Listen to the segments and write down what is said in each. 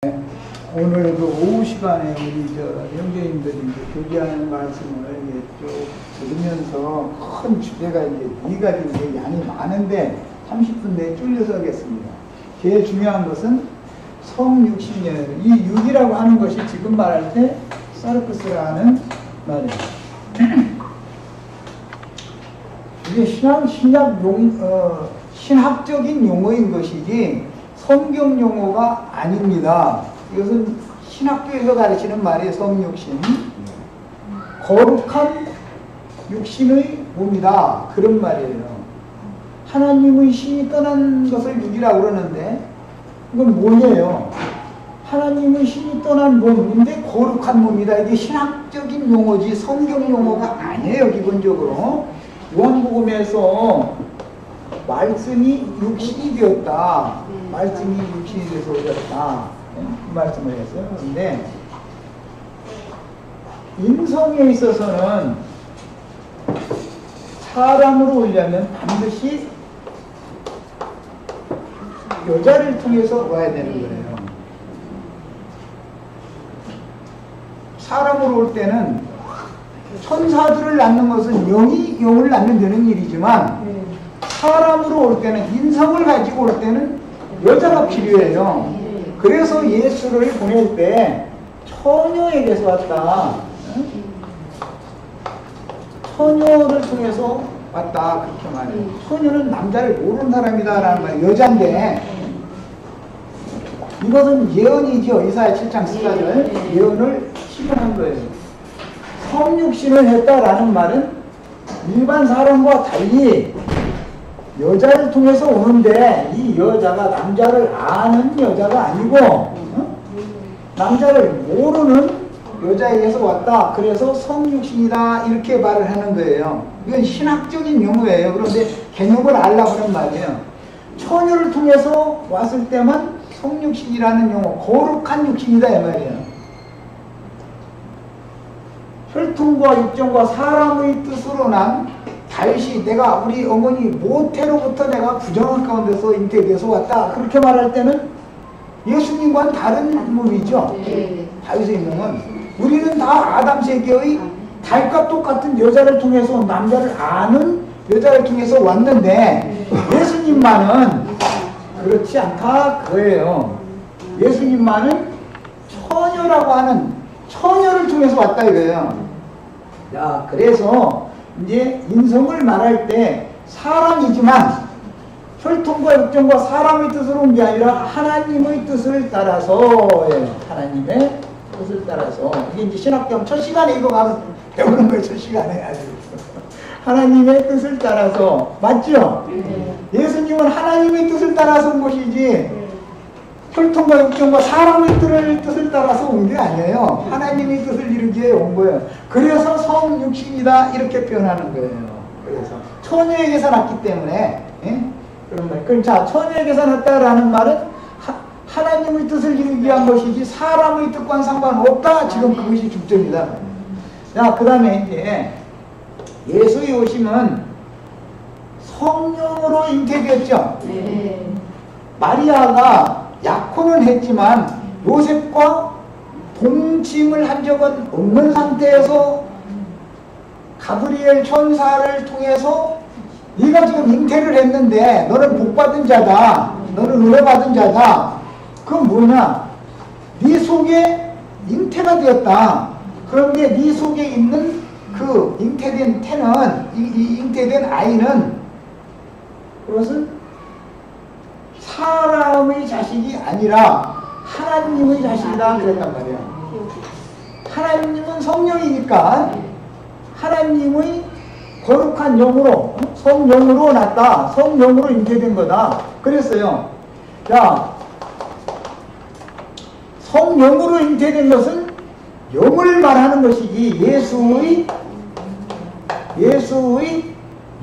오늘 그 오후 시간에 우리 형제님들이 이제 교제하는 말씀을 이제 쭉 들으면서 큰 주제가 이제 네 가지 양이 많은데 30분 내에 줄여서 하겠습니다. 제일 중요한 것은 성육신이에요. 이 육이라고 하는 것이 지금 말할 때 사르크스라는 말이에요. 이게 신학적인 용어인 것이지 성경 용어가 아닙니다. 이것은 신학교에서 가르치는 말이에요. 성육신. 거룩한 육신의 몸이다. 그런 말이에요. 하나님의 신이 떠난 것을 육이라고 그러는데 이건 뭐예요? 하나님의 신이 떠난 몸인데 거룩한 몸이다. 이게 신학적인 용어지 성경 용어가 아니에요. 기본적으로. 요한복음에서 말씀이 육신이 되었다. 말씀이 육신이 돼서 오셨다. 그 말씀을 했어요. 그런데 인성에 있어서는 사람으로 오려면 반드시 여자를 통해서 와야 되는 거예요. 사람으로 올 때는 천사들을 낳는 것은 영이 영을 낳는 되는 일이지만 사람으로 올 때는 인성을 가지고 올 때는 여자가 필요해요. 그래서 예수를 보낼 때 처녀에게서 왔다. 처녀를 통해서 왔다. 그렇게 말해요. 처녀는 남자를 모르는 사람이다라는 말이에요. 여자인데 이것은 예언이죠. 이사야 7장 14절 예언을 실현한 거예요. 성육신을 했다라는 말은 일반 사람과 달리 여자를 통해서 오는데 이 여자가 남자를 아는 여자가 아니고 남자를 모르는 여자에게서 왔다. 그래서 성육신이다 이렇게 말을 하는 거예요. 이건 신학적인 용어예요. 그런데 개념을 알라고 하는 말이에요. 처녀를 통해서 왔을 때만 성육신이라는 용어, 거룩한 육신이다 이 말이에요. 혈통과 육정과 사람의 뜻으로 난 다윗이 내가 우리 어머니 모태로부터 내가 부정한 가운데서 잉태돼서 왔다. 그렇게 말할 때는 예수님과는 다른 몸이죠. 다윗의 몸은 우리는 다 아담 세계의 달과 똑같은 여자를 통해서 남자를 아는 여자를 통해서 왔는데 예수님만은 그렇지 않다 그거예요. 예수님만은 처녀라고 하는 처녀를 통해서 왔다 이거예요. 야, 그래서 이제 인성을 말할 때 사람이지만 혈통과 육정과 사람의 뜻으로 온 게 아니라 하나님의 뜻을 따라서 하나님의 뜻을 따라서 이게 이제 신학경 첫 시간에 이거 가서 배우는 거예요. 첫 시간에 아주 하나님의 뜻을 따라서 맞죠? 예수님은 하나님의 뜻을 따라서 온 것이지 혈통과 육정과 사람의 뜻을 따라서 온 게 아니에요. 하나님의 뜻을 이루기 위해 온 거예요. 그래서 성육신이다 이렇게 표현하는 거예요. 그래서 처녀에게서 났기 때문에 그런 말. 그럼 자, 처녀에게서 났다라는 말은 하나님의 뜻을 이루기 위한 것이지 사람의 뜻과는 상관없다. 지금 그것이 중점이다. 자, 그 다음에 이제 예수의 오심은 성령으로 잉태되었죠. 마리아가 약혼은 했지만 요셉과 동침을 한 적은 없는 상태에서 가브리엘 천사를 통해서 네가 지금 잉태를 했는데 너는 복받은 자다. 너는 은혜받은 자다. 그건 뭐냐? 네 속에 잉태가 되었다. 그런데 네 속에 있는 그 잉태된 태는 이 잉태된 아이는 그것은 사람의 자식이 아니라 하나님의 자식이다 그랬단 말이야. 하나님은 성령이니까 하나님의 거룩한 영으로 성령으로 났다. 성령으로 잉태된 거다. 그랬어요. 자, 성령으로 잉태된 것은 영을 말하는 것이지 예수의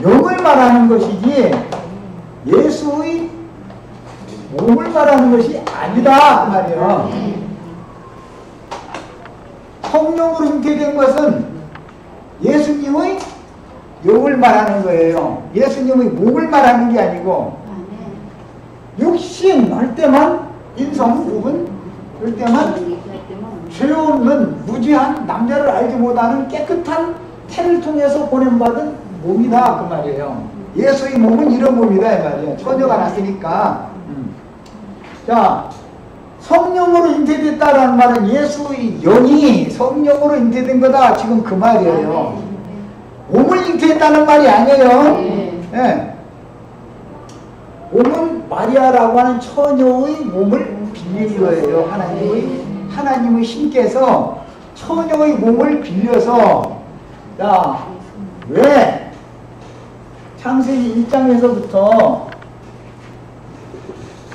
영을 말하는 것이지 예수의 몸을 말하는 것이 아니다 그 말이에요. 성령으로 잉태된 것은 예수님의 영을 말하는 거예요. 예수님의 몸을 말하는 게 아니고 육신 할 때만 인성 부분 그럴 때만 죄 없는 무지한 남자를 알지 못하는 깨끗한 태를 통해서 보냄받은 몸이다 그 말이에요. 예수의 몸은 이런 몸이다 이 말이에요. 처녀가 났으니까. 자, 성령으로 잉태됐다라는 말은 예수의 영이 성령으로 잉태된 거다 지금 그 말이에요. 몸을 잉태했다는 말이 아니에요. 예. 몸은 마리아라고 하는 처녀의 몸을 빌린 거예요. 하나님의 신께서 처녀의 몸을 빌려서, 야, 왜 창세기 1장에서부터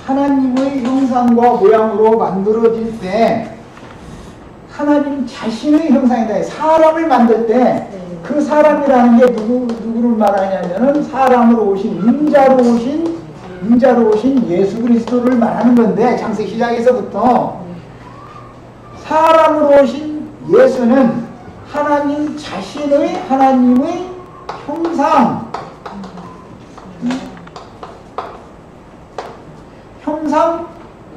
하나님의 형상과 모양으로 만들어질 때 하나님 자신의 형상이다. 사람을 만들 때 그 사람이라는 게 누구를 말하냐면은 사람으로 오신 인자로 오신 예수 그리스도를 말하는 건데, 창세기 시작에서부터 사람으로 오신 예수는 하나님 자신의 하나님의 형상,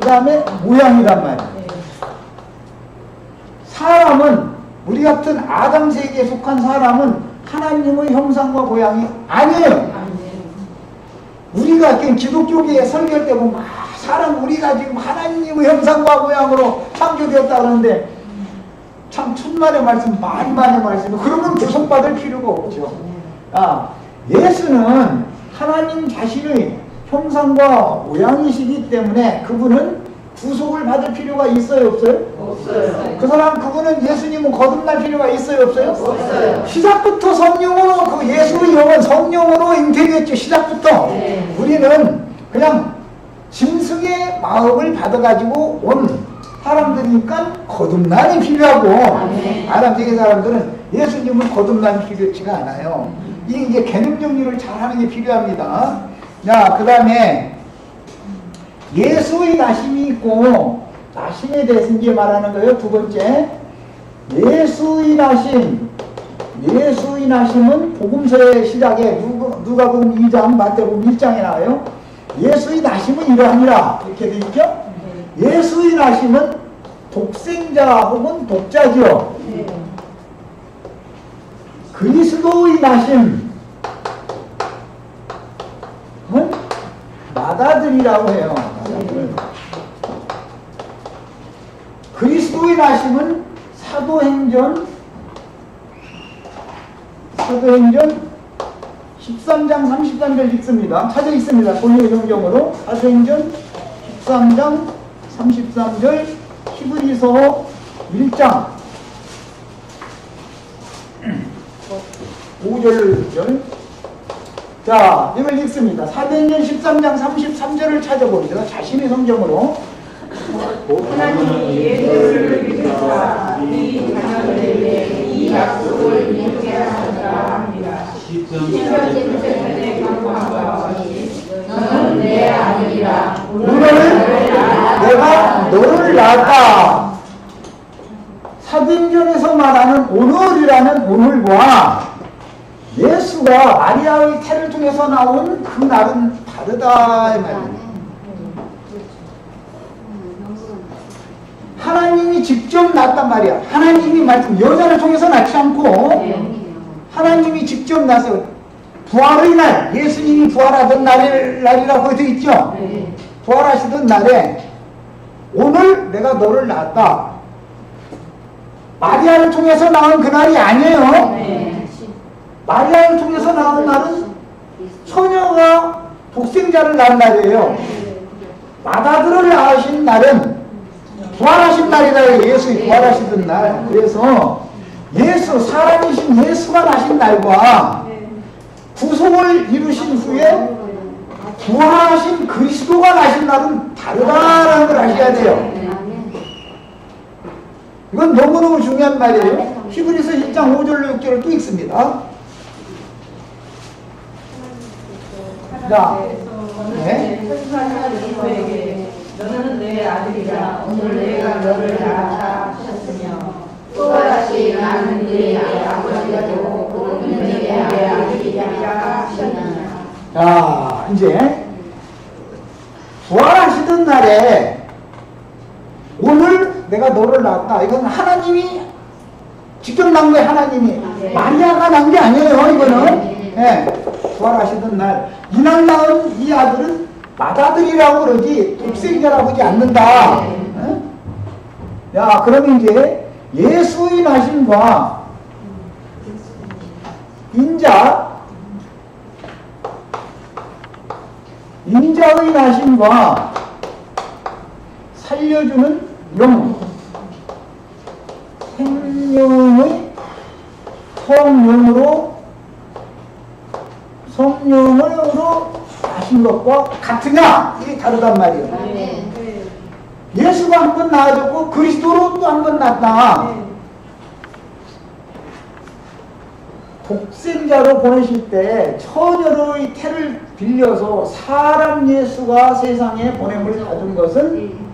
그 다음에 모양이란 말이에요. 사람은, 우리 같은 아담 세계에 속한 사람은 하나님의 형상과 모양이 아니에요. 우리가 기독교계에 설교할 때 보면 사람 우리가 지금 하나님의 형상과 모양으로 창조되었다 그러는데 참 천만의 말씀 만만의 말씀, 그러면 구속받을 필요가 없죠. 예수는 하나님 자신의 형상과 모양이시기 때문에 그분은 구속을 받을 필요가 있어요 없어요? 없어요. 그분은 예수님은 거듭날 필요가 있어요 없어요? 없어요. 시작부터 성령으로, 그 예수의 영은 성령으로 잉태됐죠. 시작부터. 우리는 그냥 짐승의 마음을 받아가지고 온 사람들이니까 거듭남이 필요하고, 아담 세계 사람들은 예수님은 거듭남이 필요치가 않아요. 이게 개념 정리를 잘 하는 게 필요합니다. 자, 그 다음에 예수의 나심이 있고, 나심에 대해서 이제 말하는 거예요. 두 번째, 예수의 나심은 복음서의 시작에 누가복음 2장, 마태복음 1장에 나와요. 예수의 나심은 이러하니라 이렇게 돼 있죠. 예수의 나심은 독생자 혹은 독자죠. 그리스도의 나심은 맏아들이라고 해요. 그리스도의 나심은 사도행전 13장 33절 읽습니다. 찾아 있습니다. 본인의 성경으로. 사도행전 13장 33절, 히브리서 1장 5절. 자, 이걸 읽습니다. 사도행전 13장 33절을 찾아봅니다. 자신의 성경으로. 하나님이 예수를 믿으사 이 자녀들에게 이 약속을 믿게 하셨다 합니다. 시편의 강구하가 너는 내 아들이라 오늘 내가 너를 낳았다. 사도행전에서 말하는 오늘이라는 오늘과 예수가 마리아의 태를 통해서 나온 그 날은 다르다 이 말이에요. 하나님이 직접 낳았단 말이야. 하나님이 말씀, 여자를 통해서 낳지 않고 하나님이 직접 나서 부활의 날, 예수님이 부활하던 날이라고 되어 있죠. 부활하시던 날에 오늘 내가 너를 낳았다. 마리아를 통해서 나온 그 날이 아니에요. 마리아를 통해서 나온 날은 처녀가 독생자를 낳은 날이에요. 맏아들을 낳으신 날은 부활하신 날이다. 예수의 부활하시던 날. 그래서 예수, 사람이신 예수가 나신 날과 구속을 이루신 후에 부활하신 그리스도가 나신 날은 다르다라는 걸 아셔야 돼요. 이건 너무너무 중요한 말이에요. 히브리서 1장 5절로 6절을 또 읽습니다. 자, 너는 내 아들이라 오늘 내가 너를 낳았다 하셨으며 또 다시 나는 네 아버지라도 그는 내 아들이라 하셨느냐. 자, 이제 부활하시던 날에 오늘 내가 너를 낳았다. 이건 하나님이 직접 낳은 거예요. 하나님이. 마리아가 낳은 게 아니에요. 이거는. 예. 부활하시던 날 이날 낳은 이 아들은 맏아들이라고 그러지 독생자라고 하지 않는다. 예? 야, 그러면 이제 예수의 나심과 인자의 나심과 살려주는 영, 생명의 성령으로 나신 것과 같으냐? 이게 다르단 말이에요. 예수가 한 번 나아졌고 그리스도로 또 한 번 났다. 독생자로 보내실 때 처녀의 태를 빌려서 사람 예수가 세상에 보냄을 가진 것은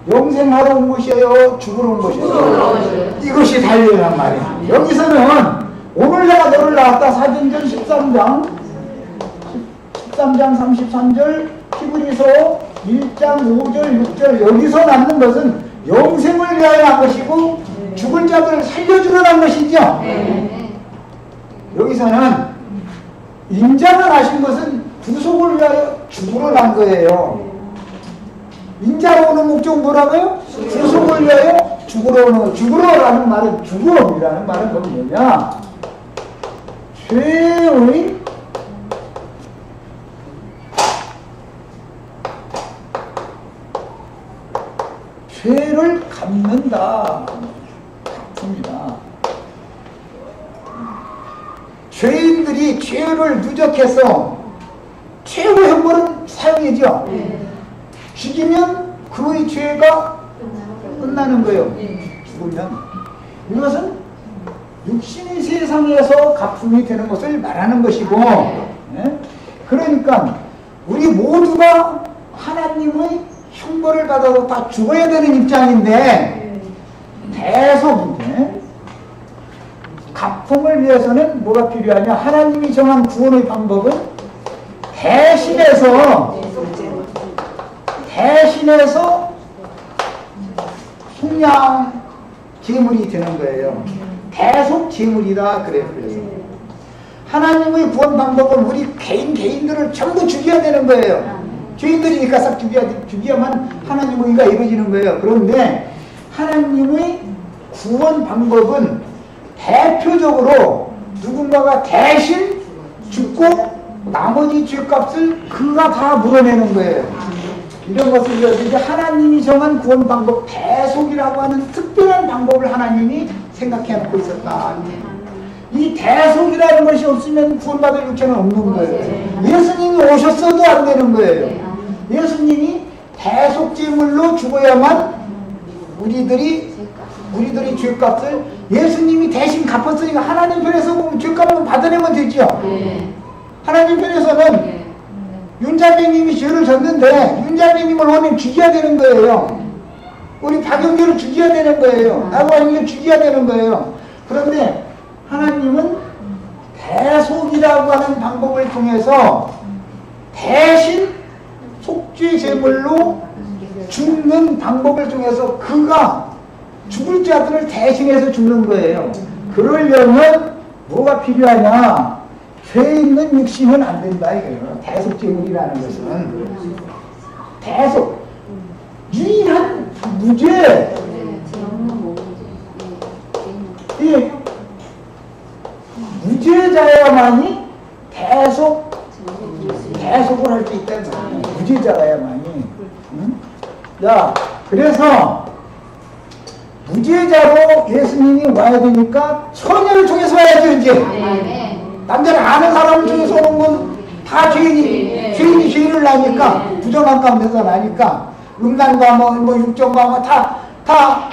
영생하러 온 것이에요? 죽으러 온 것이에요? 이것이 달려란 말이야. 여기서는 오늘 내가 너를 낳았다. 사도행전 13장 33절 히브리서 1장 5절 6절 여기서 낳는 것은 영생을 위하여 난 것이고 죽을 자들을 살려주려 난 것이죠. 여기서는 인자가 나신 것은 구속을 위하여 죽으러 난 거예요. 인자로 오는 목적은 뭐라고요? 구속을 위하여 죽으러 오는, 죽으러라는 말은 죽음이라는 말은 뭐냐? 죄를 갚는다. 갚습니다. 죄인들이 죄를 누적해서 최후의 형벌은 사형이죠. 죽이면 그의 죄가 끝나는 거예요. 죽으면. 이것은 육신의 세상에서 갚음이 되는 것을 말하는 것이고, 그러니까 우리 모두가 하나님의 형벌을 받아서 다 죽어야 되는 입장인데, 계속 갚음을 위해서는 뭐가 필요하냐? 하나님이 정한 구원의 방법은 대신해서 속량 제물이 되는 거예요. 대속 제물이다 그래요. 그래서 하나님의 구원 방법은 우리 개인들을 전부 죽여야 되는 거예요. 죄인들이니까 싹 죽여야만 하나님의 의가 이루어지는 거예요. 그런데 하나님의 구원 방법은 대표적으로 누군가가 대신 죽고 나머지 죄값을 그가 다 물어내는 거예요. 이런 것을 이제 하나님이 정한 구원 방법, 대속이라고 하는 특별한 방법을 하나님이 생각해 놓고 있었다. 이 대속이라는 것이 없으면 구원받을 육체는 없는 거예요. 예수님이 오셨어도 안 되는 거예요. 예수님이 대속제물로 죽어야만 우리들이 죄값을 예수님이 대신 갚았으니까 하나님 편에서 보면 죄값을 받아내면 되죠. 하나님 편에서는 윤자매님이 죄를 졌는데 윤자매님을 오면 죽여야 되는 거예요. 우리 박영규를 죽여야 되는 거예요. 나고 아니면 죽여야 되는 거예요. 그런데 하나님은 대속이라고 하는 방법을 통해서 대신 속죄 제물로 죽는 방법을 통해서 그가 죽을 자들을 대신해서 죽는 거예요. 그러려면 뭐가 필요하냐? 죄 있는 육신은 안 된다 이거예요. 대속 제물이라는 것은 대속 유일한 무죄. 이 무죄자야만이 대속을 할 수 있다는 거예요. 무죄자야만이. 응? 야, 그래서 무죄자로 예수님이 와야 되니까 처녀를 통해서 와야죠 이제. 남자를 아는 사람을 통해서 오는 건 다 죄인이 죄를 나니까 부정한 가운데서 나니까 음란과 뭐 육정과 다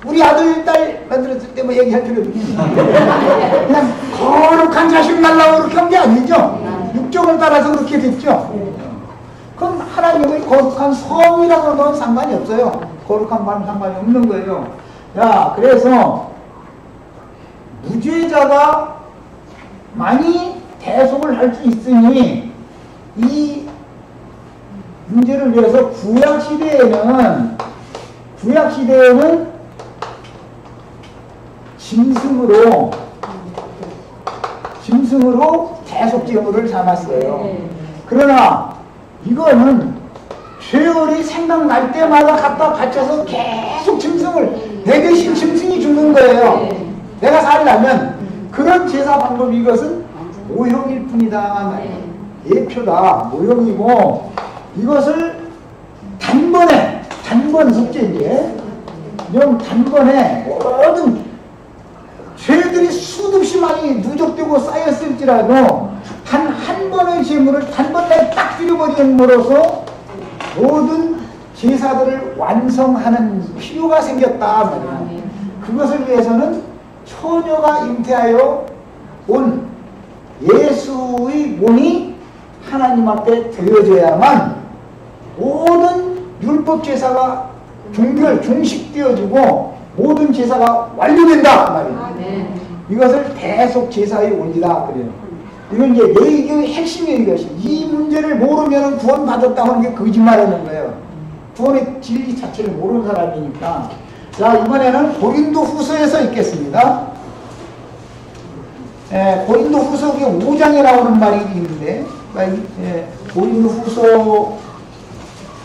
우리 아들 딸 만들었을 때 뭐 얘기할 필요도 없어요. 그냥 거룩한 자식 날라고 그렇게 한 게 아니죠. 육정을 따라서 그렇게 됐죠. 그건 하나님의 거룩한 성이라고 하는 건 상관이 없어요. 거룩한 말은 상관이 없는 거예요. 야, 그래서 무죄자가 많이 대속을 할 수 있으니 이 문제를 위해서 구약시대에는 구약 시대에는 짐승으로 계속 제물을 삼았어요. 그러나 이거는 죄월이 생각날 때마다 갖다 바쳐서 계속 짐승을 내 대신 짐승이 죽는 거예요. 내가 살려면 그런 제사 방법 이것은 모형일 뿐이다. 예표다. 모형이고 이것을 단번 속죄인데 단번에 모든 죄들이 수없이 많이 누적되고 쌓였을지라도 한 번의 제물을 단번에 딱 드려버림으로써 모든 제사들을 완성하는 필요가 생겼다 말이야. 그것을 위해서는 처녀가 잉태하여 온 예수의 몸이 하나님 앞에 드려져야만 모든 율법 제사가 종식되어지고 모든 제사가 완료된다 말이에요. 이것을 대속 제사의 원리다 그래요. 이건 이제 예의교의 핵심이에요. 이것이 이 문제를 모르면 구원 받았다고 하는 게 거짓말하는 거예요. 구원의 진리 자체를 모르는 사람이니까. 자, 이번에는 고린도후서에서 읽겠습니다. 고린도후서 5장에 나오는 말이 있는데, 고린도후서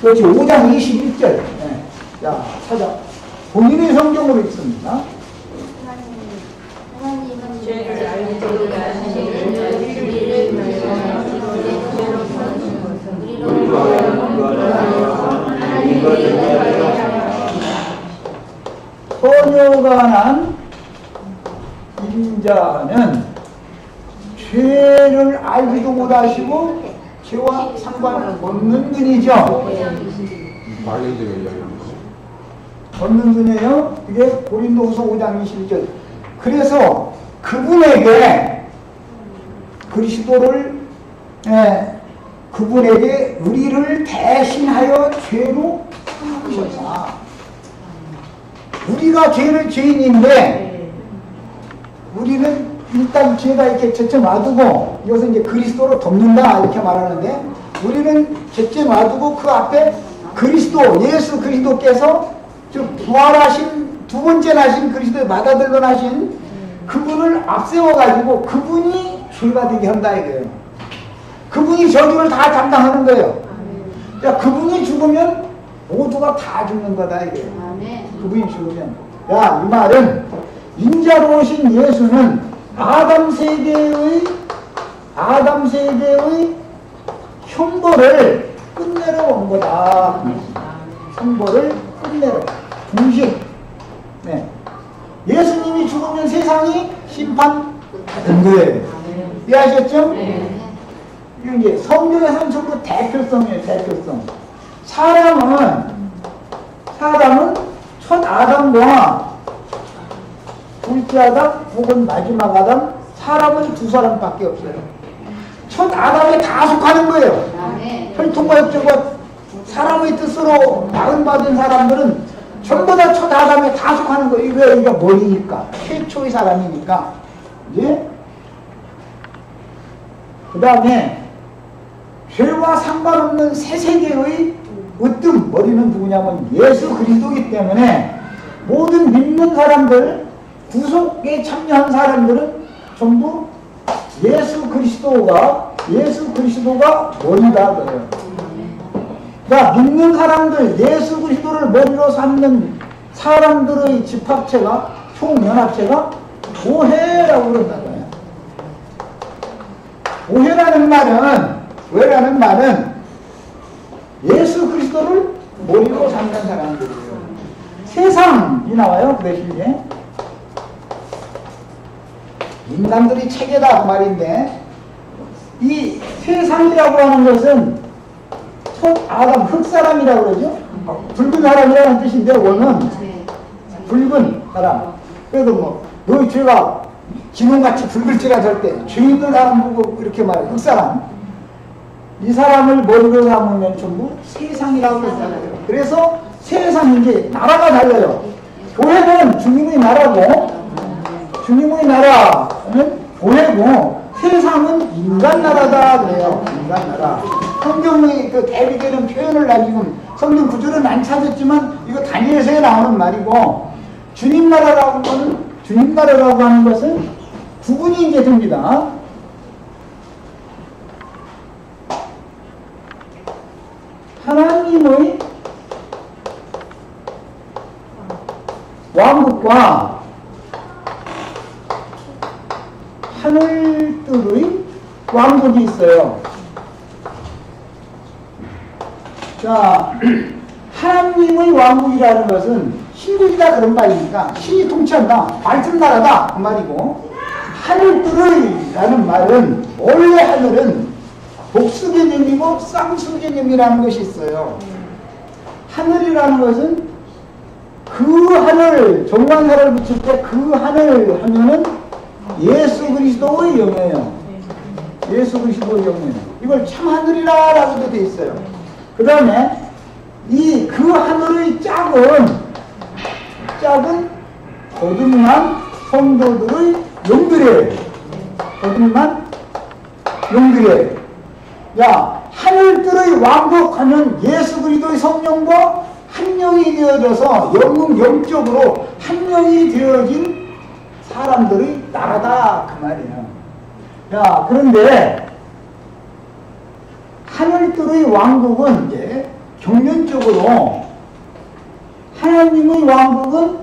그렇지 5장 21절. 자, 찾아. 본인의 성경으로 읽습니다. 죄를 알고 처녀가 난 인자는 죄를 알지도 못하시고 죄와 상관없는 분이죠. 없는 분이에요. 이게 고린도후서 5장 21절. 그래서 그분에게 그리스도를 그분에게 우리를 대신하여 죄로 죽으셨다. 우리가 죄인인데 우리는 일단 죄가 이렇게 제쳐 놔두고 이것은 이제 그리스도로 덮는다 이렇게 말하는데 우리는 제쳐 놔두고 그 앞에 그리스도 예수 그리스도께서 즉 부활하신 두 번째 나신 그리스도의 맏아들로 나신 그분을 앞세워 가지고 그분이 죄가 되게 한다 이거예요. 그분이 저주를 다 담당하는 거예요. 야, 그분이 죽으면 모두가 다 죽는 거다 이거예요. 그분이 죽으면. 야, 이 말은 인자로 오신 예수는 아담 세대의 형벌을 끝내러 온 거다. 형벌을 끝내러. 중심. 예수님이 죽으면 세상이 심판받은 거예요. 이해하셨죠? 이게 이제 성경에서는 전부 대표성이에요. 대표성. 사람은 첫 아담과 둘째 아담 혹은 마지막 아담 사람은 두 사람밖에 없어요. 첫 아담에 다 속하는 거예요. 혈통과 엽전과 사람의 뜻으로 낳은받은 사람들은 전부 다 첫 아담에 다 속하는 거예요. 이거 머리니까 최초의 사람이니까. 예? 그 다음에 죄와 상관없는 새 세계의 으뜸 머리는 누구냐면 예수 그리스도이기 때문에 모든 믿는 사람들 구속에 참여한 사람들은 전부 예수 그리스도가 머리다 그래요. 그러니까 믿는 사람들 예수 그리스도를 머리로 삼는 사람들의 집합체가 총연합체가 교회라고 그런다고요. 교회라는 말은 예수 그리스도를 머리로 삼는 사람들이에요. 세상이 나와요. 그 대신에 인간들이 체계다 그 말인데 이 세상이라고 하는 것은 첫 아담 흙사람이라고 그러죠. 붉은 사람이라는 뜻인데 원은 붉은 사람. 그래도 뭐 너희 죄가 지금같이 붉을지라 절대 죄 있는 사람 보고 이렇게 말해. 흙사람. 이 사람을 머리로 삼으면 전부 세상이라고 그러잖아요. 그래서 세상이 이제 나라가 달라요. 교회는 주님의 나라고 주님의 나라는 교회고 세상은 인간 나라다 그래요. 인간 나라. 성경의 그 대비되는 표현을 나 지금 성경 구절은 안 찾았지만 이거 다니엘서에 나오는 말이고, 주님 나라라고 하는 것은 구분이 이제 됩니다. 하나님의 왕국과 하늘들의 왕국이 있어요. 자, 하나님의 왕국이라는 것은 신국이다 그런 말이니까 신이 통치한다, 말씀 나라다 그 말이고, 하늘들의 라는 말은 원래 하늘은 복수 개념이고 쌍수 개념이라는 것이 있어요. 하늘이라는 것은 그 하늘, 정관사를 붙일 때 그 하늘 하면은 예수 그리스도의 영예요. 예수 그리스도의 영예요. 이걸 참 하늘이라고도 돼 있어요. 그 다음에 이 그 하늘의 짝은 거듭난 성도들의 영들이에요. 거듭난 영들이에요. 야, 하늘들의 왕국하면 예수 그리스도의 성령과 한 명이 되어져서 영적으로 한 명이 되어진 사람들의 나라다 그 말이에요. 야, 그런데 하늘들의 왕국은 이제 경륜적으로 하나님의 왕국은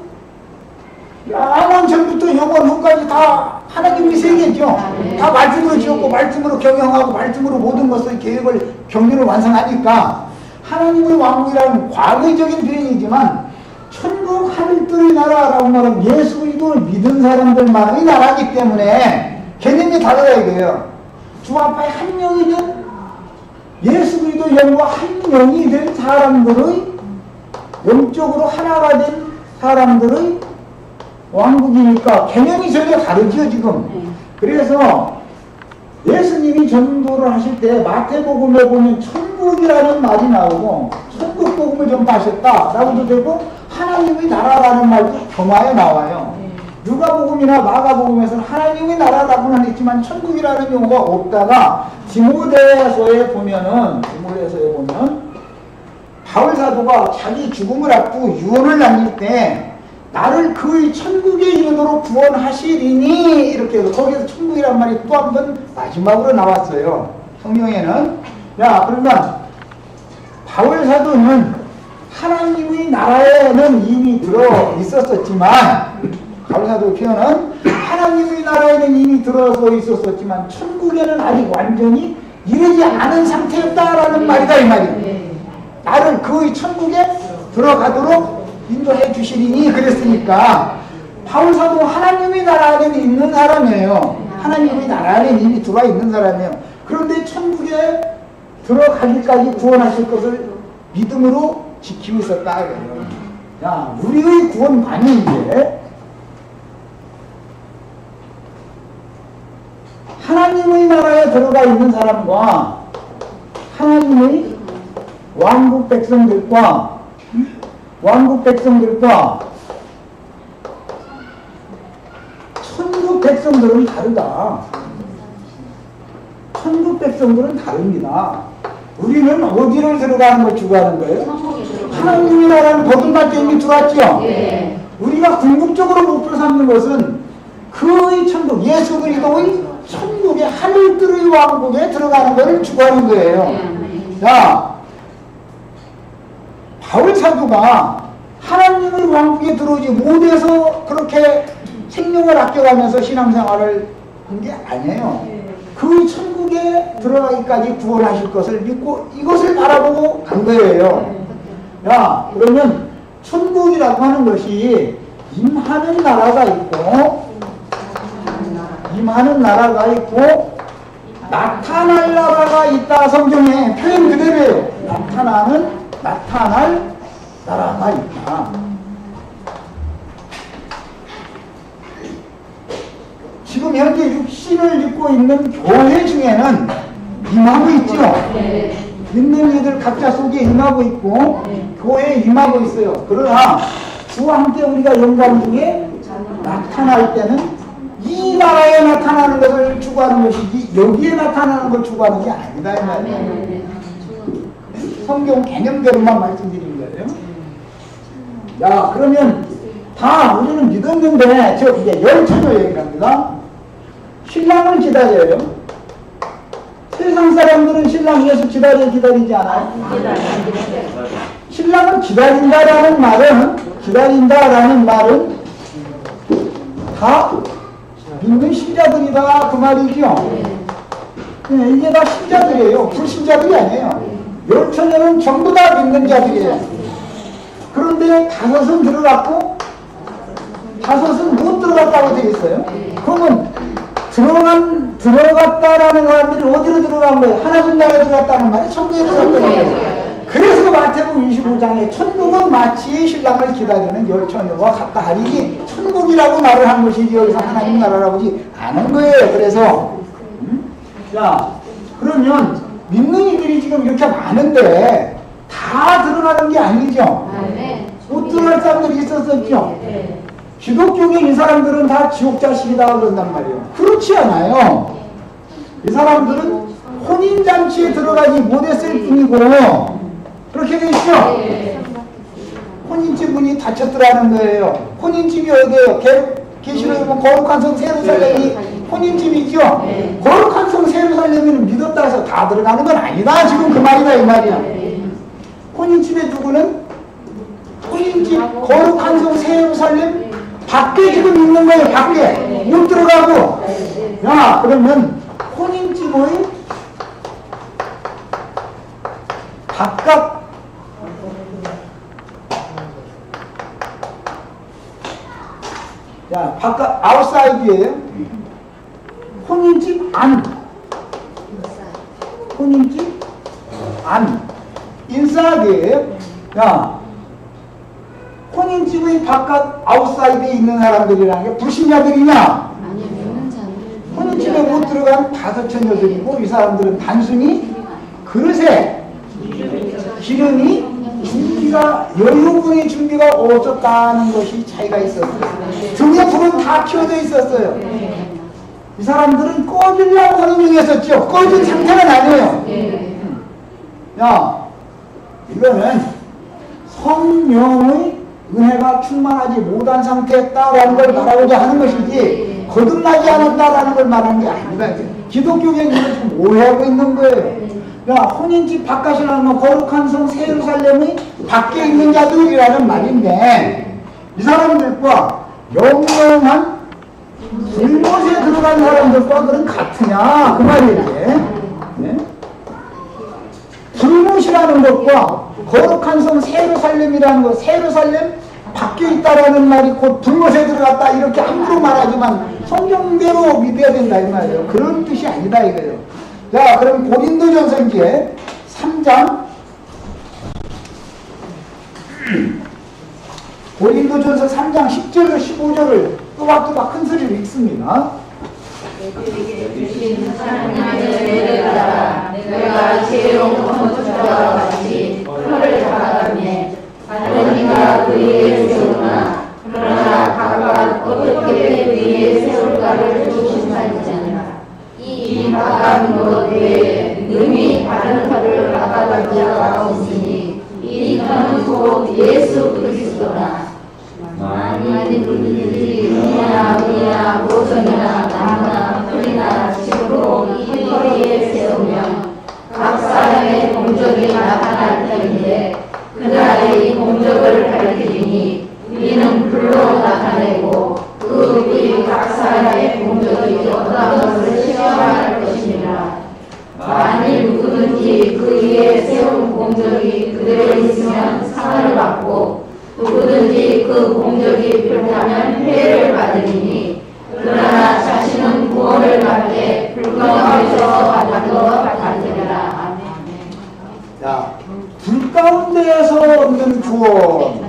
영원 전부터 영원 후까지 다 하나님의 세계죠. 다 말씀으로 지었고 말씀으로 경영하고 말씀으로 모든 것을 계획을 경륜을 완성하니까 하나님의 왕국이라는 과거적인 표현이지만 천국 하늘들의 나라라고 말하면 예수 그리스도를 믿은 사람들만의 나라이기 때문에 개념이 다르다 이거예요. 주 앞에 한 명이 된 예수 그리스도 영과 한 명이 된 사람들의 영적으로 하나가 된 사람들의 왕국이니까 개념이 전혀 다르죠 지금. 그래서 예수님이 전도를 하실 때 마태복음에 보면 천국이라는 말이 나오고 천국복음을 전파하셨다라고도 되고 하나님의 나라라는 말도 겸하여 나와요. 누가복음이나 마가복음에서는 하나님의 나라라고는 했지만 천국이라는 용어가 없다가 디모데서에 보면 바울 사도가 자기 죽음을 앞두고 유언을 남길 때 나를 그의 천국에 이르도록 구원하시리니 이렇게 해서 거기서 천국이란 말이 또 한 번 마지막으로 나왔어요. 성경에는. 야, 그러면 바울 사도는 하나님의 나라에는 이미 들어 있었었지만 바울 사도의 표현은 하나님의 나라에는 이미 들어서 있었었지만 천국에는 아직 완전히 이르지 않은 상태였다라는 말이다 이 말이에요. 나를 그의 천국에 들어가도록 인도해 주시리니 그랬으니까 바울 사도 하나님의 나라 안에 있는 사람이에요. 하나님의 나라 안에 이미 들어와 있는 사람이에요. 그런데 천국에 들어가기까지 구원하실 것을 믿음으로 지키고 있었다. 야, 우리의 구원관이 이제 하나님의 나라에 들어가 있는 사람과 하나님의 왕국 백성들과 천국 백성들은 다르다. 천국 백성들은 다릅니다. 우리는 어디를 들어가는 걸 추구하는 거예요? 하나님의 나라는 거듭날 때 이미 들어왔죠? 예. 우리가 궁극적으로 목표 삼는 것은 그의 천국, 예수 그리스도의 천국의 하늘들의 왕국에 들어가는 것을 추구하는 거예요. 자, 바울 사도가 하나님의 왕국에 들어오지 못해서 그렇게 생명을 아껴가면서 신앙생활을 한 게 아니에요. 그 천국에 들어가기까지 구원하실 것을 믿고 이것을 바라보고 간 거예요. 야, 그러면 천국이라고 하는 것이 임하는 나라가 있고 나타날 나라가 있다. 성경에 표현 그대로예요. 나타날 나라가 있다. 지금 현재 육신을 입고 있는 교회 중에는 임하고 있죠. 믿는 이들 각자 속에 임하고 있고 교회에 임하고 있어요. 그러나 주와 함께 우리가 영광 중에 나타날 때는 이 나라에 나타나는 것을 추구하는 것이지 여기에 나타나는 걸 추구하는 게 아니다 이 말이에요. 성경 개념대로만 말씀드린 거예요. 야, 그러면 다 우리는 믿었는데, 저 이제 열처녀 얘기를 합니다. 신랑을 기다려요. 세상 사람들은 신랑 위해서 기다리지 않아요? 신랑을 기다린다라는 말은 다 믿는 신자들이다 그 말이죠. 네, 이게 다 신자들이에요. 불신자들이 아니에요. 열처녀는 전부 다 믿는 자들이에요. 그런데 5은 들어갔고 5은 못 들어갔다고 되어 있어요. 그러면 들어갔다라는 사람들이 어디로 들어간 거예요? 하나님 나라에 들어갔다는 말이 천국에 들어갔다는 거예요. 그래서 마태복음 25장에 천국은 마치 신랑을 기다리는 열처녀와 같다 하리니 천국이라고 말을 한 것이지 여기서 하나님 나라라고 하지 않은 거예요. 그래서 자, 그러면 믿는 이들이 지금 이렇게 많은데 다 들어가는 게 아니죠. 못 들어갈 사람들이 있었었죠. 기독교계 이 사람들은 다 지옥 자식이다 그런단 말이에요. 그렇지 않아요. 이 사람들은 혼인잔치에 들어가지 못했을 뿐이고 그렇게 돼 있죠. 혼인집 문이 닫혔더라는 거예요. 혼인집이 어디예요? 계시록에 보면 거룩한 성 세루살렘이 혼인집이죠. 거룩한 성 세루살렘을 믿었다 해서 다 들어가는 건 아니다. 지금 그 말이다 이 말이야. 혼인집의 누구는 혼인집 거룩한 성 세루살렘 밖에 지금 있는 거예요. 밖에 못 들어가고. 야, 그러면 혼인집의 바깥 자, 바깥 아웃사이드예요. 혼인집 안. 혼인집 안. 인사이드예요. 야, 혼인집의 바깥 아웃사이드에 있는 사람들이라는 게 불신자들이냐? 혼인집에 못 들어간 5처녀들이고 이 사람들은 단순히 그릇에 기름이 준비가 여유분의 준비가 어쩌다는 것이 차이가 있었어요. 등에 불은 다 켜져 있었어요. 이 사람들은 꺼지려고 하는 중이었었죠. 꺼진 상태는 아니에요. 야, 이거는 성령의 은혜가 충만하지 못한 상태였다라는 걸 말하고자 하는 것이지 거듭나지 않았다라는 걸 말하는 게 아니다. 기독교계는 지금 오해하고 있는 거예요. 야, 혼인집 바깥이라는 건 거룩한 성 세루살렘의 밖에 있는 자들이라는 말인데 이 사람들과 영영한 불못에 들어간 사람들과 그런 같으냐 그 말이에요. 네? 불못이라는 것과 거룩한 성 세루살렘이라는 것, 세루살렘 밖에 있다라는 말이 곧 불못에 들어갔다 이렇게 함부로 말하지만 성경대로 믿어야 된다 이 말이에요. 그런 뜻이 아니다 이거예요. 자, 그럼 고린도전서 이제 3장 고린도전서 3장 10절과 15절을 또박또박 큰 소리로 읽습니다. 내가 지혜로운 건축자와 같이 터를 잡아가며 하느님과 그의 세우나 그러나 각각 어떻게 그의 세울까를 조심하였느니라. 이 바깥 것 외에 능히 다른 터를 바꿔줄 자가 없으니 이 터는 곧 예수 그리스도라. 만일 누구든지 은이나 모성이나 나무나 풀이나 집으로 이 터에 세우면 각 사람의 공적이 나타날 터인데 그날의 이 공적을 밝히니 이는 불로 나타내고 그 불이 각 사람의 공적이 어떤 것을 시험할 것이니라. 만일 누구든지 그 위에 세운 공적이 그대로 있으면 상을 받고 누구든지 그 공적이 불타면 해를 받으리니 그러나 자신은 구원을 받되 불가운데서 받은 것 같으리라. 자, 불 가운데에서 얻는 구원.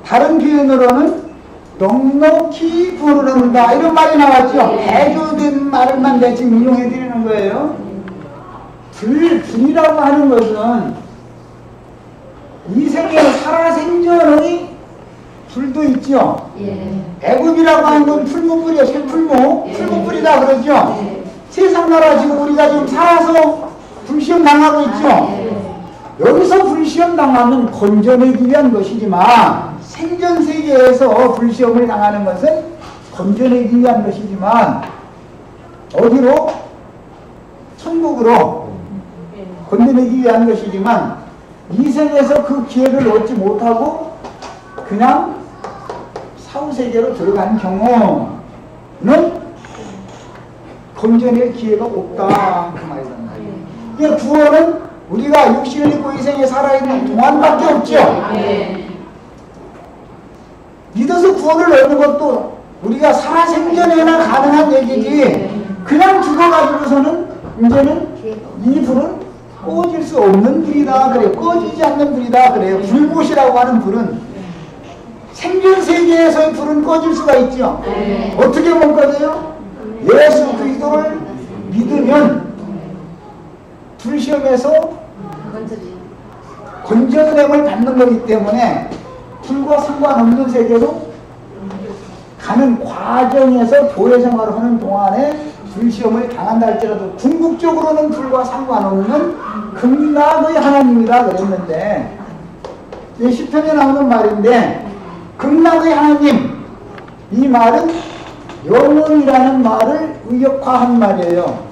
다른 표현으로는 넉넉히 구원을 얻는다 이런 말이 나왔죠. 대조된 말을만 대충 인용해 드리는 거예요. 불이라고 하는 것은 이 세계 살아생전의 불도 있죠. 애굽이라고 하는 건 풀무불이에요. 풀무. 풀무불이다 그러죠. 세상 나라 지금 우리가 지금 살아서 불시험 당하고 있죠. 여기서 불시험 당하면 건져내기 위한 것이지만 생전세계에서 불시험을 당하는 것은 건져내기 위한 것이지만 어디로? 천국으로 건져내기 위한 것이지만 이 생에서 그 기회를 얻지 못하고 그냥 사후세계로 들어가는 경우는 건져낼 기회가 없다 그 말이란 말이에요. 그러니까 구원은 우리가 육신을 입고 이 생에 살아있는 동안밖에 없죠. 믿어서 구원을 얻는 것도 우리가 살아생전에나 가능한 얘기지 그냥 죽어가지고서는 이제는 이 불은 꺼질 수 없는 불이다 그래요. 꺼지지 않는 불이다 그래요. 불꽃이라고 하는 불은 생전세계에서의 불은 꺼질 수가 있죠. 어떻게 못 꺼져요? 예수 그리스도를 믿으면 불시험에서 건져냄을 받는 거기 때문에 불과 상관없는 세계로 가는 과정에서 교회 생활을 하는 동안에 불시험을 당한다 할지라도 궁극적으로는 불과 상관없는 극락의 하나님이라 그랬는데 시편에 나오는 말인데 극락의 하나님 이 말은 영원이라는 말을 의역화한 말이에요.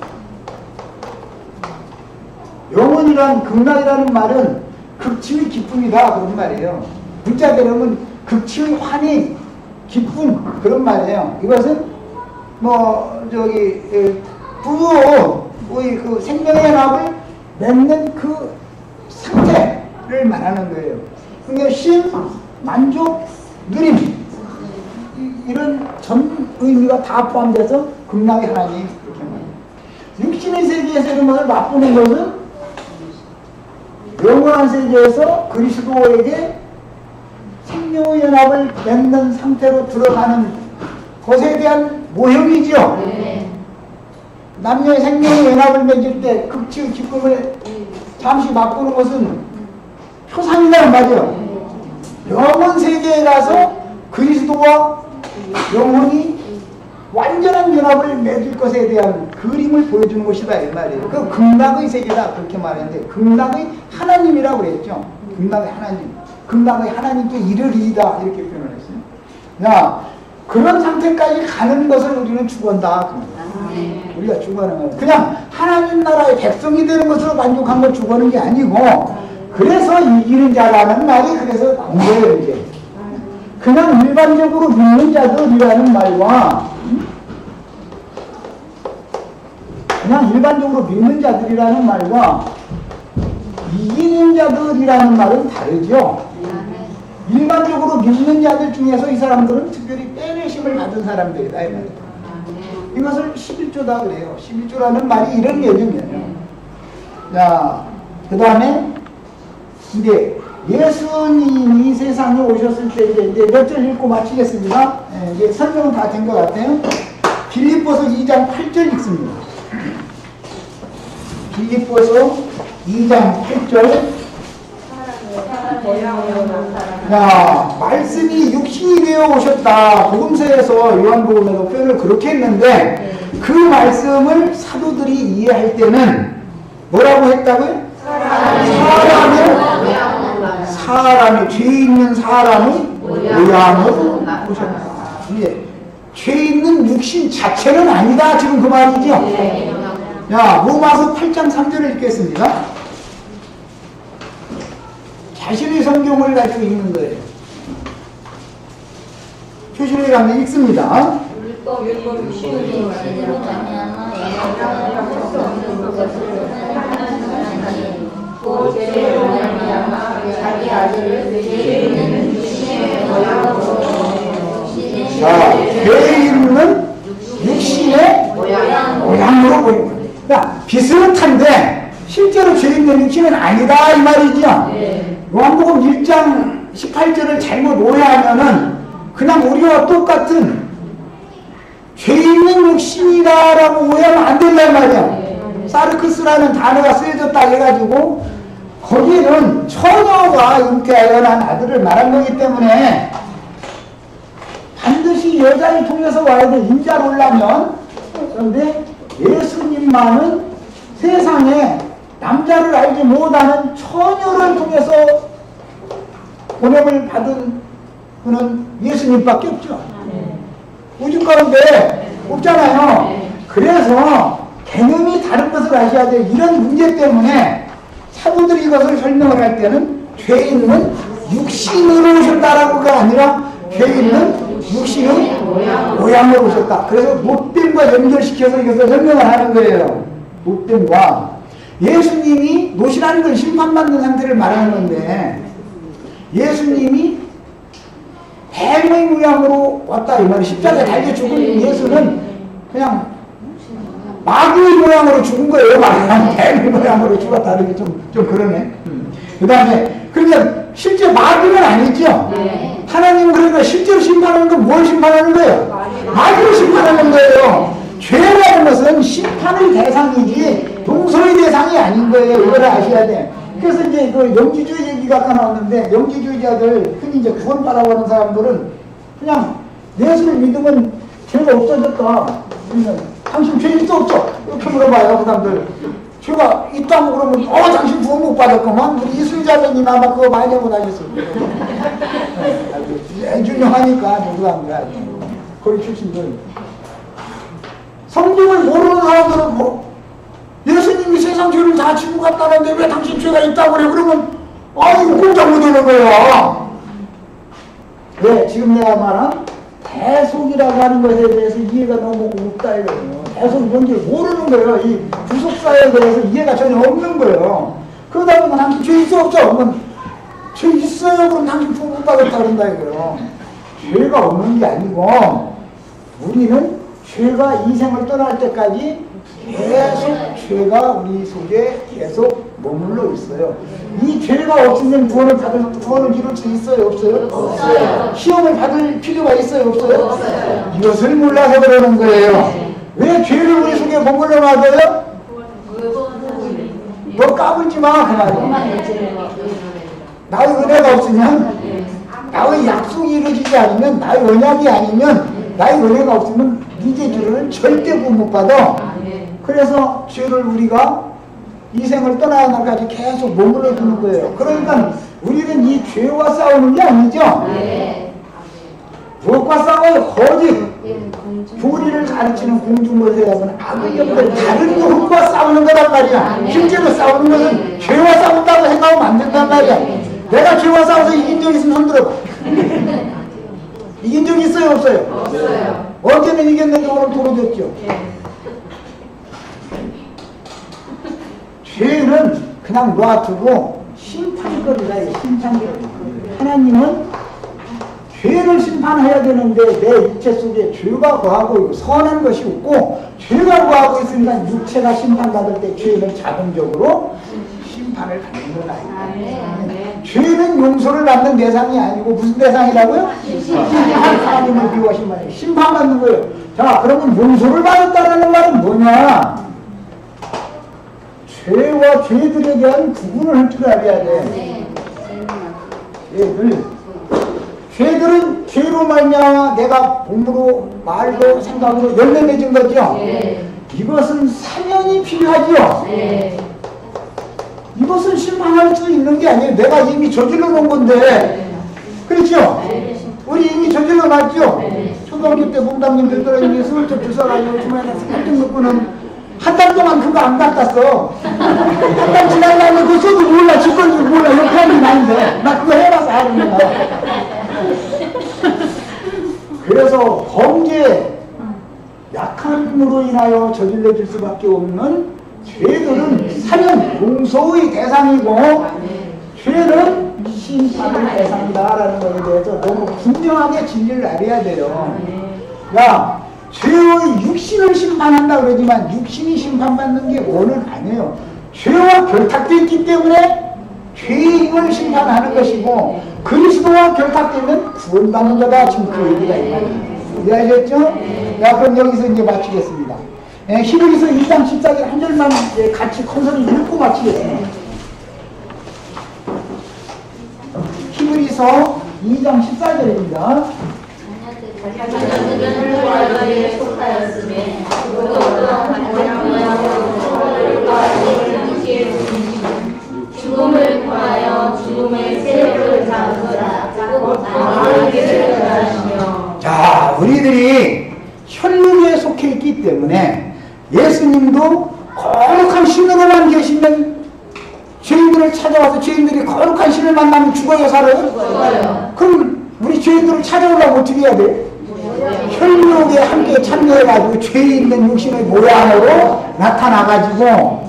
영원이란 극락이라는 말은 극치의 기쁨이다 그런 말이에요. 문자대로는 극치의 환희, 기쁨 그런 말이에요. 이것은 부부의 그 생명의 연합을 맺는 그 상태를 말하는 거예요. 그러니까 심, 만족, 누림 이런 전 의미가 다 포함돼서 극락의 하나님 그렇게 말해요. 육신의 세계에서 이런 것을 맛보는 것은 영원한 세계에서 그리스도에게 생명의 연합을 맺는 상태로 들어가는 것에 대한 모형이죠. 남녀의 생명의 연합을 맺을 때 극치의 기쁨을 잠시 맛보는 것은 표상이란 말이죠. 영원 세계에 가서 그리스도와 영혼이 완전한 연합을 맺을 것에 대한 그림을 보여주는 것이다 이 말이에요. 그 극락의 세계다 그렇게 말했는데 극락의 하나님이라고 그랬죠. 극락의 하나님, 극락의 하나님께 이르리이다 이렇게 표현을 했어요. 야, 그런 상태까지 가는 것을 우리는 죽어간다. 우리가 죽어가는 거예요. 그냥 하나님 나라의 백성이 되는 것으로 만족한 걸 죽어가는 게 아니고 그래서 이기는 자라는 말이 그래서 나온 거예요 이제. 그냥 일반적으로 믿는 자들이라는 말과 그냥 일반적으로 믿는 자들이라는 말과 이기는 자들이라는 말은 다르죠. 일반적으로 믿는 자들 중에서 이 사람들은 특별히 빼내심을 받은 사람들이다 이 말이에요. 이것을 11조다 그래요. 11조라는 말이 이런 얘기예요. 자, 그 다음에 이제 예수님이 세상에 오셨을 때 이제 몇 절 읽고 마치겠습니다. 이제 설명은 다 된 것 같아요. 빌립보서 2장 8절 읽습니다. 빌립보서 2장 8절. 자, 말씀이 육신이 되어 오셨다. 복음서에서 요한복음에서 표현을 그렇게 했는데 그 말씀을 사도들이 이해할 때는 뭐라고 했다고요? 사람이 죄 있는 사람의 모양으로 오셨다. 이제 죄 있는 육신 자체는 아니다. 지금 그 말이죠. 자, 로마서 8장 3절을 읽겠습니다. 자신의 성경을 가지고 읽는 거예요. 표시를 가면 읽습니다. 자, 죄 있는 육신의 모양으로 보입니다. 그러니까 비슷한데 실제로 죄 있는 육신은 아니다 이 말이죠. 요한복음 1장 18절을 잘못 오해하면은 그냥 우리와 똑같은 죄 있는 육신이다라고 오해하면 안 된단 말이야. 사르크스라는 단어가 쓰여졌다 해가지고 거기는 처녀가 잉태하여 난 아들을 말한 거기 때문에 반드시 여자를 통해서 와야 돼. 인자로 오려면. 그런데 예수님만은 세상에 남자를 알지 못하는 처녀를 통해서 보냄을 받은 그는 예수님밖에 없죠. 우주 가운데 없잖아요. 그래서 개념이 다른 것을 아셔야 돼요. 이런 문제 때문에 사도들이 이것을 설명을 할 때는 죄 있는 육신으로 오셨다라고가 아니라 죄 있는 육신의 모양으로 오셨다. 그래서 못됨과 연결시켜서 이것을 설명을 하는 거예요. 못됨과 예수님이 노시라는 건 심판받는 상태를 말하는 건데 예수님이 뱀의 모양으로 왔다 이 말이 십자가에 달려 죽은 예수는 그냥 마귀의 모양으로 죽은 거예요. 뱀의 모양으로 죽었다. 이게 좀 그러네. 그 다음에 그러니까 실제 마귀는 아니죠. 네. 하나님은 그러니까 실제로 심판하는 건 뭘 심판하는 거예요? 마귀를 심판하는 거예요. 죄라는 것은 심판의 대상이지 용서의 대상이 아닌 거예요. 이걸 아셔야 돼. 그래서 이제 그 영지주의 얘기가 아까 나왔는데 영지주의자들 흔히 이제 구원받아고 하는 사람들은 그냥 예수를 믿으면 죄가 없어졌다. 그러면 당신 죄 있어 없죠? 이렇게 물어봐요. 그 사람들. 죄가 있다고 그러면 당신 구원 못 받았구만. 우리 이술자매님 아마 그거 많이 하고 다녔을 거예요. 애준용하니까 누구한가 거기 출신들. 성경을 모르는 사람들은 뭐 예수님이 세상 죄를 다 지고 갔다는데 왜 당신 죄가 있다고 그래? 그러면 이거 꼼짝 못하는 거예요. 네, 지금 내가 말한 대속이라고 하는 것에 대해서 이해가 너무 없다 이거예요. 대속이 뭔지 모르는 거예요. 이 구속사에 대해서 이해가 전혀 없는 거예요. 그러다 보면 당신 죄 있어 없죠? 그러면 죄 있어요. 그럼 당신 구원 못 받았다 그런다 이거예요. 죄가 없는 게 아니고 우리는 죄가 이 생을 떠날 때까지 계속 죄가 우리 속에 계속 머물러 있어요. 이 죄가 없으면 구원을 이룰 수 있어요? 없어요? 없어요. 시험을 받을 필요가 있어요? 없어요? 없어요. 이것을 몰라서 그러는 거예요. 왜 죄를 우리 속에 머물러 놔둬요? 너 까불지 마, 그 말이에요. 나의 은혜가 없으면, 나의 약속이 이루어지지 않으면, 나의 언약이 아니면, 나의 은혜가 없으면 이제 죄를 절대 구원 못 받아. 그래서 죄를 우리가 이 생을 떠나야 날까지 계속 머물러 두는 거예요. 그러니까 우리는 이 죄와 싸우는 게 아니죠. 무엇과 싸워요? 거짓. 교리를 가르치는 공중모세하고는 악의 영들 다른 영과 싸우는 거란 말이야. 실제로 싸우는 것은 죄와 싸운다고 생각하면 안 된단 말이야. 내가 죄와 싸워서 이긴 적 있으면 손 들어봐. 이긴 적 있어요? 없어요? 없어요. 언제는 이겼는데 오늘 도로졌죠. 죄는 그냥 놔두고 심판거리다. 심판거리. 하나님은 죄를 심판해야 되는데 내 육체 속에 죄가 거하고 있고 선한 것이 없고 죄가 거하고 있으니까 육체가 심판받을 때 죄는 자동적으로 심판을 받는 건 아니다. 죄는 용서를 받는 대상이 아니고 무슨 대상이라고요? 하나님을 미워하신 말이에요. 심판받는 거예요. 자, 그러면 용서를 받았다는 말은 뭐냐? 죄와 죄들에 대한 구분을 할 줄 알아야 돼. 죄들은 죄로 말미암아 내가 몸으로 말로 생각으로 열매 맺은 거죠. 이것은 사면이 필요하죠. 이것은 심판할 수 있는 게 아니에요. 내가 이미 저질러 놓은 건데. 그렇죠? 우리 이미 저질러 놨죠. 초등학교 때 봉담님 들더니 슬쩍 주워가지고 주말에 살짝 놓고는 한 달 동안 그거 안 닦았어. 한 달 지나가면 그거 써도 몰라. 줄 건지 몰라. 이렇게 하는 게 아닌데. 나 그거 해봐서 아는 거야. 그래서 범죄, 약함으로 인하여 저질러질 수밖에 없는 죄들은 사면, 용서의 대상이고 죄는 심판의 대상이다라는 것에 대해서 너무 분명하게 진리를 알아야 돼요. 야, 죄의 육신을 심판한다 그러지만 육신이 심판받는 게 원은 아니에요. 죄와 결탁되어 있기 때문에 죄의 힘을 심판하는 것이고 그리스도와 결탁되면 구원받는 거다. 지금 그 얘기가 있거든요. 이해하셨죠? 자, 그럼 여기서 이제 마치겠습니다. 히브리서 2장 14절 한 절만 같이 컨설을 읽고 마치겠습니다. 히브리서 2장 14절입니다. 자녀들은 과거에 속하였음에 그도 어떠한 반장모양으로 서로를 과거에 우리들이 혈육에 속해 있기 때문에 예수님도 거룩한 신으로만 계시면 죄인들을 찾아와서 죄인들이 거룩한 신을 만나면 죽어요, 살아요? 죽어요. 그럼 우리 죄인들을 찾아오려면 어떻게 해야 돼? 혈육에 함께 참여해가지고 죄 있는 육신의 모양으로 나타나가지고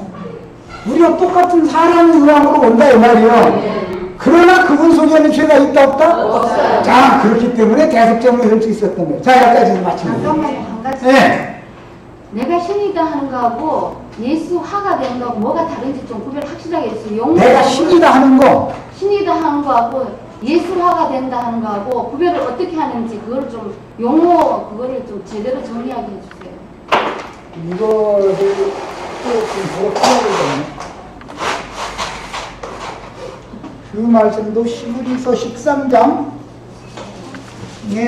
우리가 똑같은 사람의 모양으로 온다 이 말이에요. 그러나 그분 속에는 죄가 있다 없다? 없어요. 자, 그렇기 때문에 대속점을 할 수 있었던 거예요. 자, 여기까지 마칩니다. 잠깐만요, 한 가지. 네. 내가 신이다 하는 거하고 예수 화가 되는 거하고 뭐가 다른지 좀 구별 확실하게 해주세요. 용어 내가 신이다 하는 거, 신이다 하는 거하고 예수 화가 된다 하는 거하고 구별을 어떻게 하는지 그걸 좀 용어 그거를 좀 제대로 정리하게 해주세요. 이거를 좀 더 풀어보자면 그 말씀도 시브리서 13장에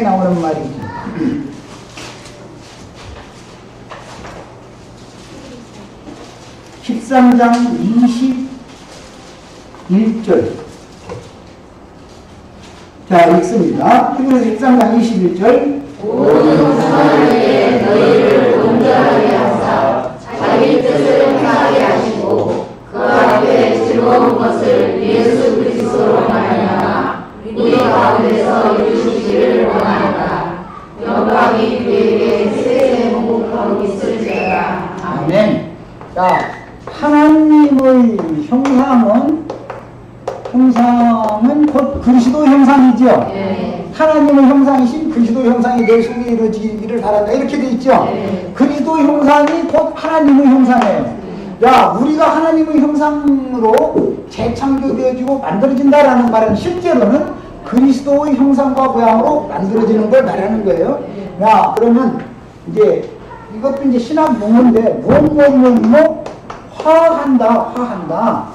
나오는 말이지. 13장 21절. 자, 읽습니다. 시브리서 13장 21절. 모든 사람 위에 너희를 온전하게 하사 자기 뜻을 행하게 하시고 그 앞에 즐거운 것을 예수 그리스도로 말미암아 우리 가운데서 이루시기를 원한다. 영광이 그에게 세세 공급하고 있을지어다. 아멘. 자, 하나님의 형상은 곧 그리스도 형상이죠. 네. 하나님의 형상이신 그리스도 형상이 내 속에 이루어지기를 바란다. 이렇게 돼 있죠. 네. 그리스도 형상이 곧 하나님의 형상이에요. 야, 우리가 하나님의 형상으로 재창조되어지고 만들어진다라는 말은 실제로는 그리스도의 형상과 모양으로 만들어지는 걸 말하는 거예요. 야, 그러면 이제 이것도 이제 신학 용어인데 화한다.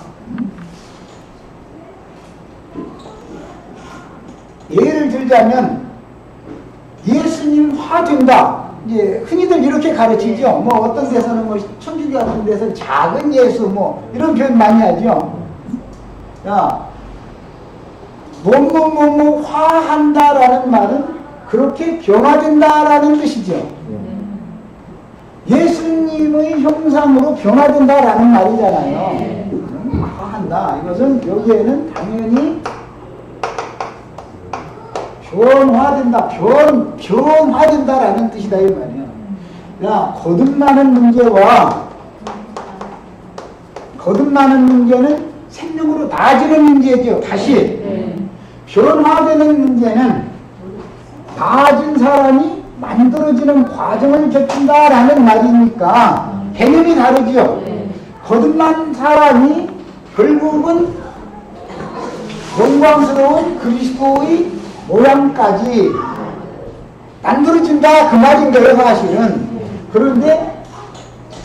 예를 들자면 예수님 화된다. 이제 흔히들 이렇게 가르치죠. 뭐 어떤 데서는 뭐 천주교 같은 데서는 작은 예수 뭐 이런 표현 많이 하죠. 야, 뭐뭐뭐뭐 화한다라는 말은 그렇게 변화된다라는 뜻이죠. 예수님의 형상으로 변화된다라는 말이잖아요. 화한다. 이것은 여기에는 당연히 변화된다라는 뜻이다 이 말이야. 야, 거듭나는 문제는 생명으로 나아지는 문제죠. 다시 변화되는 문제는 나아진 사람이 만들어지는 과정을 겪는다라는 말이니까 개념이 다르죠. 거듭난 사람이 결국은 영광스러운 그리스도의 모양까지 만들어진다 그 말인 거예요, 사실은. 그런데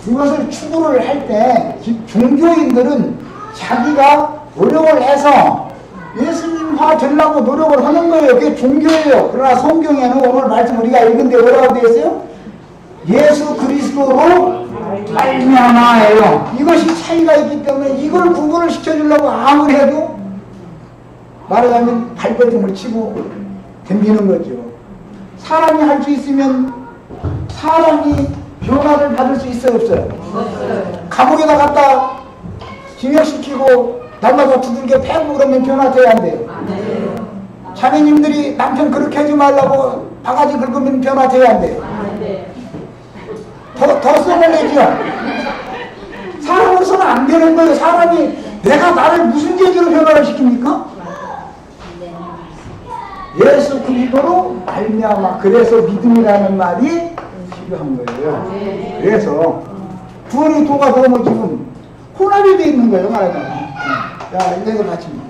이것을 추구를 할 때 종교인들은 자기가 노력을 해서 예수님화 되려고 노력을 하는 거예요. 그게 종교예요. 그러나 성경에는 오늘 말씀 우리가 읽은데 뭐라고 되어 있어요? 예수 그리스도로 말미암아예요. 이것이 차이가 있기 때문에 이걸 구분을 시켜주려고 아무리 해도 말하자면 발버둥을 치고 덤비는 거죠. 사람이 할 수 있으면 사람이 변화를 받을 수 있어요, 없어요? 감옥에다 갖다 징역시키고 날마다 두들겨 패고 그러면 변화돼야 안 돼요. 자매님들이 남편 그렇게 하지 말라고 바가지 긁으면 변화돼야 안 돼요. 더 썩을 내죠. 사람으로서는 안 되는 거예요. 사람이 내가 나를 무슨 계기로 변화를 시킵니까? 예수 그리스도로 말미암아. 그래서 믿음이라는 말이 필요한 거예요. 그래서 구원의 도가 너무 지금 혼합이 돼 있는 거예요, 말하자면. 자, 이제 마칩니다.